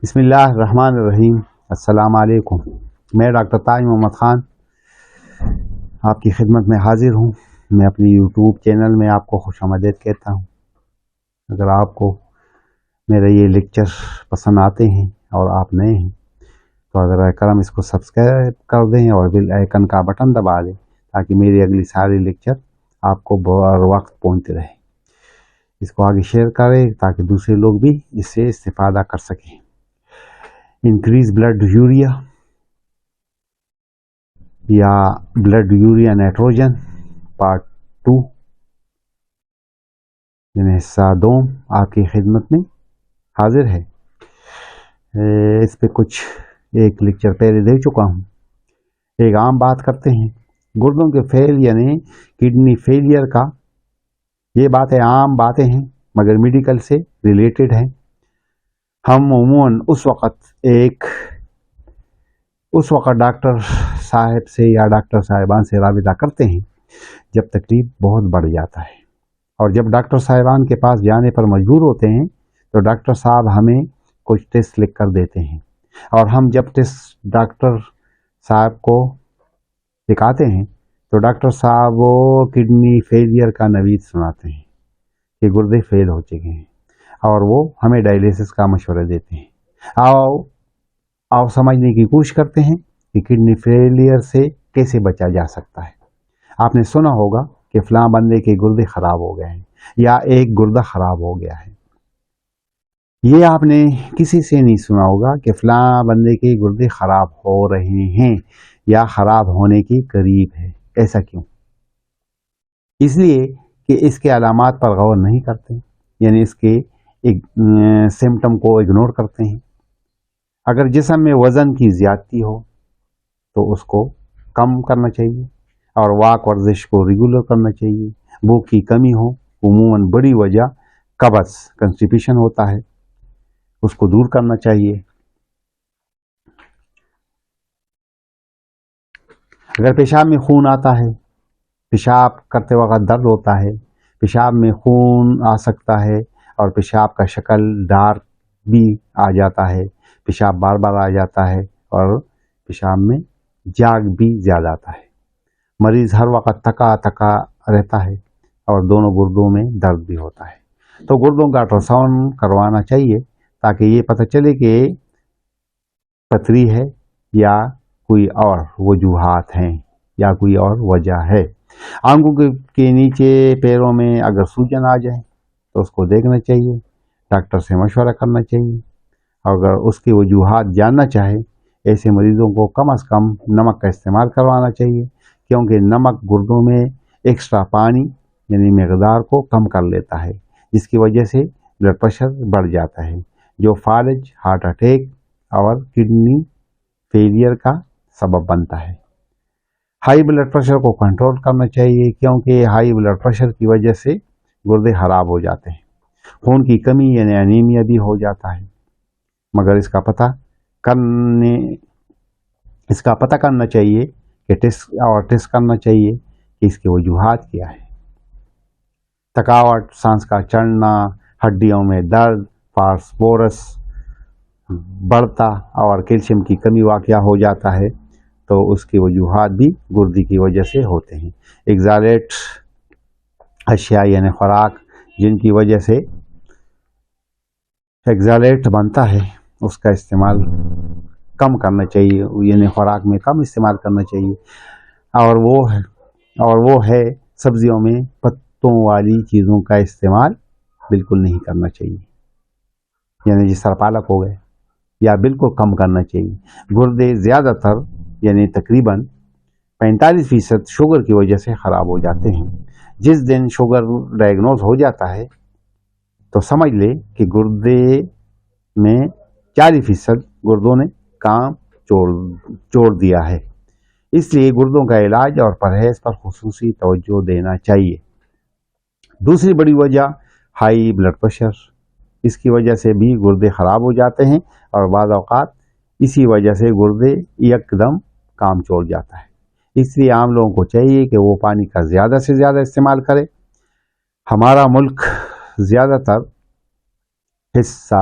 بسم اللہ الرحمن الرحیم۔ السلام علیکم۔ میں ڈاکٹر تاج محمد خان آپ کی خدمت میں حاضر ہوں۔ میں اپنی یوٹیوب چینل میں آپ کو خوش آمدید کہتا ہوں۔ اگر آپ کو میرے یہ لیکچر پسند آتے ہیں اور آپ نئے ہیں تو اگر کرم اس کو سبسکرائب کر دیں اور بیل آئیکن کا بٹن دبا دیں تاکہ میری اگلی ساری لیکچر آپ کو بر وقت پہنچتے رہے۔ اس کو آگے شیئر کریں تاکہ دوسرے لوگ بھی اس سے استفادہ کر سکیں۔ انکریز بلڈ یوریا یا بلڈ یوریا نائٹروجن پارٹ 2 یعنی حصہ دوم آپ کی خدمت میں حاضر ہے۔ اس پہ کچھ ایک لیکچر پہلے دے چکا ہوں۔ ایک عام بات کرتے ہیں گردوں کے فیل یعنی کڈنی فیلئر کا۔ یہ باتیں عام باتیں ہیں مگر میڈیکل سے ریلیٹڈ ہیں۔ ہم عموماً اس وقت ڈاکٹر صاحب سے یا ڈاکٹر صاحبان سے رابطہ کرتے ہیں جب تکلیف بہت بڑھ جاتا ہے، اور جب ڈاکٹر صاحبان کے پاس جانے پر مجبور ہوتے ہیں تو ڈاکٹر صاحب ہمیں کچھ ٹیسٹ لکھ کر دیتے ہیں، اور ہم جب ٹیسٹ ڈاکٹر صاحب کو دکھاتے ہیں تو ڈاکٹر صاحب وہ کڈنی فیلئر کا نوید سناتے ہیں کہ گردے فیل ہو چکے ہیں، اور وہ ہمیں ڈائلیسس کا مشورہ دیتے ہیں۔ آؤ سمجھنے کی کوشش کرتے ہیں کہ کڈنی فیلئر سے کیسے بچا جا سکتا ہے۔ آپ نے سنا ہوگا کہ فلاں بندے کے گردے خراب ہو گئے ہیں یا ایک گردہ خراب ہو گیا ہے۔ یہ آپ نے کسی سے نہیں سنا ہوگا کہ فلاں بندے کے گردے خراب ہو رہے ہیں یا خراب ہونے کے قریب ہے۔ ایسا کیوں؟ اس لیے کہ اس کے علامات پر غور نہیں کرتے، یعنی اس کے سمٹم کو اگنور کرتے ہیں۔ اگر جسم میں وزن کی زیادتی ہو تو اس کو کم کرنا چاہیے، اور واک ورزش کو ریگولر کرنا چاہیے۔ بھوک کی کمی ہو، عموماً بڑی وجہ قبض کنسٹیپیشن ہوتا ہے، اس کو دور کرنا چاہیے۔ اگر پیشاب میں خون آتا ہے، پیشاب کرتے وقت درد ہوتا ہے، پیشاب میں خون آ سکتا ہے اور پیشاب کا شکل ڈارک بھی آ جاتا ہے، پیشاب بار بار آ جاتا ہے اور پیشاب میں جاگ بھی زیادہ آتا ہے، مریض ہر وقت تکا تکا رہتا ہے اور دونوں گردوں میں درد بھی ہوتا ہے، تو گردوں کا الٹراساؤنڈ کروانا چاہیے تاکہ یہ پتہ چلے کہ پتھری ہے یا کوئی اور وجوہات ہیں یا کوئی اور وجہ ہے۔ آنکھوں کے نیچے پیروں میں اگر سوجن آ جائے تو اس کو دیکھنا چاہیے، ڈاکٹر سے مشورہ کرنا چاہیے۔ اگر اس کی وجوہات جاننا چاہے ایسے مریضوں کو کم از کم نمک کا استعمال کروانا چاہیے، کیونکہ نمک گردوں میں ایکسٹرا پانی یعنی مقدار کو کم کر لیتا ہے، جس کی وجہ سے بلڈ پریشر بڑھ جاتا ہے، جو فالج، ہارٹ اٹیک اور کڈنی فیلئر کا سبب بنتا ہے۔ ہائی بلڈ پریشر کو کنٹرول کرنا چاہیے، کیونکہ ہائی بلڈ پریشر کی وجہ سے گردے خراب ہو جاتے ہیں، خون کی کمی یعنی انیمیا بھی ہو جاتا ہے، مگر اس کا پتہ کرنا چاہیے کہ ٹیسٹ کرنا چاہیے کہ اس کی وجوہات کیا ہے۔ تھکاوٹ، سانس کا چڑھنا، ہڈیوں میں درد، فاسفورس بڑھتا اور کیلشیم کی کمی واقع ہو جاتا ہے، تو اس کی وجوہات بھی گردے کی وجہ سے ہوتے ہیں۔ ایگزالیٹ اشیاء یعنی خوراک جن کی وجہ سے ایگزالیٹ بنتا ہے اس کا استعمال کم کرنا چاہیے، یعنی خوراک میں کم استعمال کرنا چاہیے، اور وہ ہے سبزیوں میں پتوں والی چیزوں کا استعمال بالکل نہیں کرنا چاہیے، یعنی جس طرح پالک ہو گئے، یا بالکل کم کرنا چاہیے۔ گردے زیادہ تر یعنی تقریباً 45% شوگر کی وجہ سے خراب ہو جاتے ہیں۔ جس دن شوگر ڈائگنوز ہو جاتا ہے تو سمجھ لے کہ گردے میں 40% گردوں نے کام چھوڑ دیا ہے۔ اس لیے گردوں کا علاج اور پرہیز پر خصوصی توجہ دینا چاہیے۔ دوسری بڑی وجہ ہائی بلڈ پریشر، اس کی وجہ سے بھی گردے خراب ہو جاتے ہیں، اور بعض اوقات اسی وجہ سے گردے یک دم کام چھوڑ جاتا ہے۔ اس لیے عام لوگوں کو چاہیے کہ وہ پانی کا زیادہ سے زیادہ استعمال کرے۔ ہمارا ملک زیادہ تر حصہ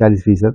40%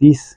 30।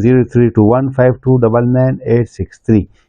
032152999863।